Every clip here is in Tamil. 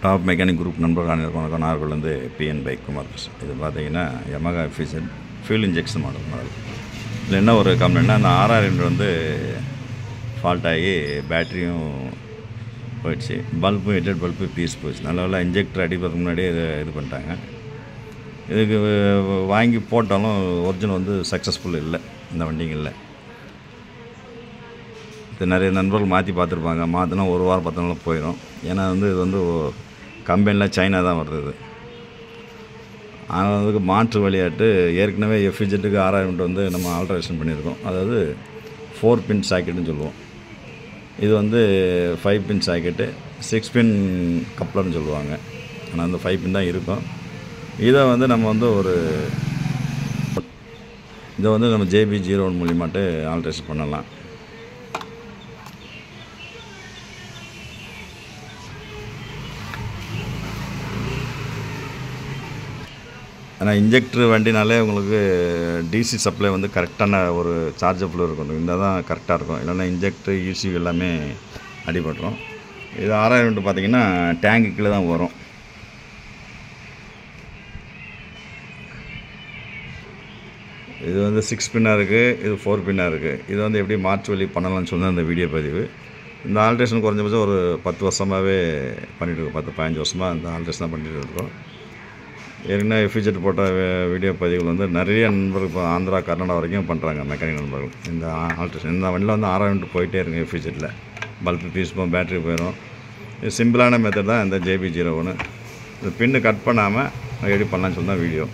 டாப் மெக்கானிக் குரூப் நண்பர்கள் அனைவருக்கும் வணக்கம். நாகர்கோவிலேருந்து பிஎன் பைக் குமார். இது பார்த்தீங்கன்னா Yamaha efficient fuel injection model. இதில் என்ன ஒரு கம்ப்ளைண்ட்னா, அந்த RR வந்து ஃபால்ட் ஆகி பேட்டரியும் போயிடுச்சு, பல்பும் ஹெட்லைட் பல்பு பீஸ் போயிடுச்சு. நல்ல இன்ஜெக்டர் அடிப்பதுக்கு முன்னாடியே இது பண்ணிட்டாங்க. இதுக்கு வாங்கி போட்டாலும் ஒரிஜினல் வந்து சக்ஸஸ்ஃபுல் இல்லை, இந்த வண்டிங்க இல்லை. இது நிறைய நண்பர்கள் மாற்றி பார்த்துருப்பாங்க. மாற்றினா ஒரு வாரம் 10 நாள் போயிடும். ஏன்னா இது வந்து கம்பெனியில் சைனா தான் வருது. இது ஆனால் அதுக்கு மாற்று வழியாட்டு ஏற்கனவே எஃபிஜெட்டுக்கு 6000 வந்து நம்ம ஆல்ட்ரேஷன் பண்ணியிருக்கோம். அதாவது 4 பின் சாக்கெட்டுன்னு சொல்லுவோம். இது வந்து 5 பின் சாக்கெட்டு, 6 பின் கப்ளர்னு சொல்லுவாங்க. ஆனால் அந்த 5 பின் தான் இருக்கும். இதை வந்து நம்ம வந்து இதை வந்து நம்ம JB01 மூலியமாட்டு ஆல்ட்ரேஷன் பண்ணலாம். ஆனால் இன்ஜெக்டர் வண்டினாலே உங்களுக்கு டிசி சப்ளை வந்து கரெக்டான ஒரு சார்ஜபிள் இருக்கணும். இருந்தால் தான் கரெக்டாக இருக்கும். இல்லைன்னா இன்ஜெக்டர் ECU எல்லாமே அடிபட்டுரும். இது 6000 பார்த்திங்கன்னா டேங்கு கீழே தான் வரும். இது வந்து 6 பின்னாக இருக்குது, இது 4 பின்னாக இருக்குது. இது வந்து எப்படி மாற்று வழி பண்ணலாம்னு சொல்லி அந்த வீடியோ பதிவு. இந்த ஆல்ட்ரேஷன் குறைஞ்சபட்சம் ஒரு 10 வருஷமாகவே பண்ணிகிட்ருக்கோம். 10-15 வருஷமாக இந்த ஆல்ட்ரேஷன் தான் பண்ணிகிட்டு இருக்கோம். ஏற்கனவே எஃபிஜெட் போட்ட வீடியோ பதிவுகள் வந்து நிறைய நண்பர்கள் இப்போ ஆந்திரா கர்நாடகா வரைக்கும் பண்ணுறாங்க மெக்கானிக் நண்பர்கள். இந்த ஆல்ட்ரேஷன் இந்த வண்டியில் வந்து 6000 போயிட்டே இருக்குங்க. எஃபிஜெட்டில் பல்பு பீஸ் போகும், பேட்டரி போயிடும். இது சிம்பிளான மெத்தட் தான் இந்த JB01. இந்த பின்னு கட் பண்ணாமல் எப்படி பண்ணலான்னு சொல்லி தான் வீடியோ.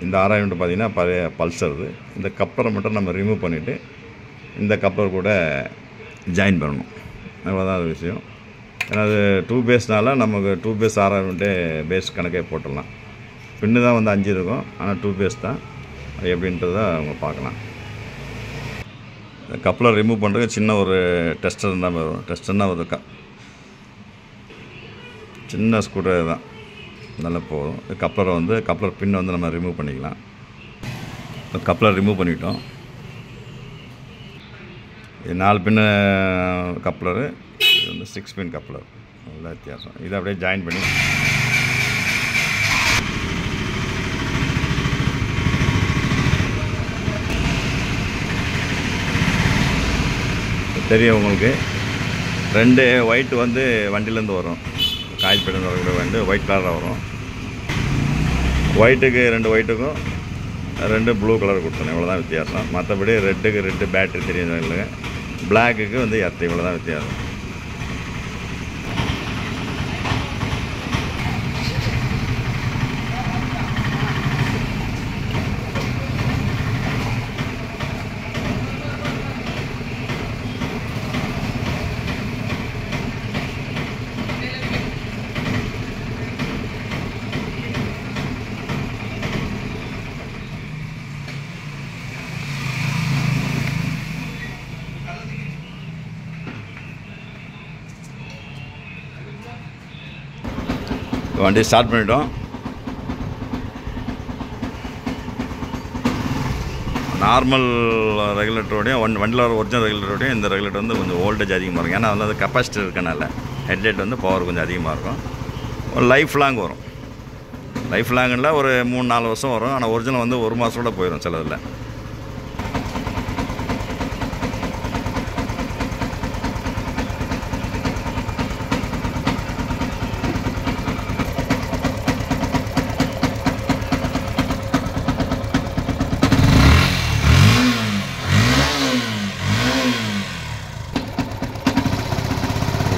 இந்த 6000 பார்த்திங்கன்னா பழைய பல்சர். இந்த கப்ளரை மட்டும் நம்ம ரிமூவ் பண்ணிவிட்டு இந்த கப்ளர் கூட ஜாயின் பண்ணணும். அவ்வளோதான் அது விஷயம். ஏன்னா அது 2 பேஸ்னால நமக்கு 2 பேஸ் 6000 பேஸ் கணக்கே போட்டுடலாம். பின்னு தான் வந்து 5 இருக்கும், ஆனால் 2 பேஸ் தான். அது எப்படின்றத அவங்க பார்க்கலாம். கப்ளர் ரிமூவ் பண்ணுறதுக்கு சின்ன ஒரு டெஸ்டர் தான் வரும். டெஸ்டர்னால் ஒரு சின்ன ஸ்க்ரூட்ரைவர் தான், நல்லா போகும். கப்ளர் பின்னை வந்து நம்ம ரிமூவ் பண்ணிக்கலாம். கப்ளர் ரிமூவ் பண்ணிட்டோம். இது 4 பின்னு கப்ளரு, இது வந்து 6 பின் கப்ளர். நல்ல வித்தியாசம். இதை அப்படியே ஜாயின் பண்ணி தெரியும் உங்களுக்கு. 2 ஒயிட் வந்து வண்டியிலேருந்து வரும். காயில் பின்னு வரக்கூடிய வந்து ஒயிட் கலராக வரும். ஒயிட்டுக்கு 2 ஒயிட்டுக்கும் 2 ப்ளூ கலர் கொடுத்தோம். இவ்வளோ தான் வித்தியாசம். மற்றபடி ரெட்டுக்கு 2 பேட்டரி தெரியும் இல்லைங்க. பிளாக்குக்கு வந்து எர்த்து. இவ்வளோ தான் வித்தியாசம். வண்டி ஸ்டார்ட் பண்ணிட்டோம். நார்மல் ரெகுலேட்டரோடையும் வண்டியில் வர ஒரிஜினல் ரெகுலேட்டரோடையும் இந்த ரெகுலேட்டர் வந்து கொஞ்சம் வோல்டேஜ் அதிகமாக இருக்கும். ஏன்னா அதில் கெப்பாசிட்டி இருக்கனால ஹெட்லைட் வந்து பவர் கொஞ்சம் அதிகமாக இருக்கும். ஒரு லைஃப் லாங் வரும். லைஃப் லாங்கில் ஒரு 3-4 வருஷம் வரும். ஆனால் ஒரிஜினல் வந்து 1 மாதத்தோட போயிடும் சிலதில்.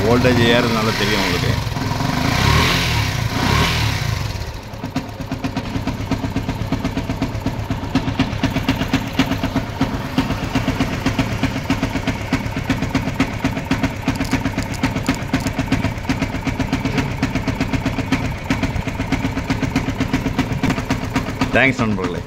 வோல்டேஜ் ஏறதுனால தெரியும் உங்களுக்கு. தேங்க்ஸ் நண்பர்களே.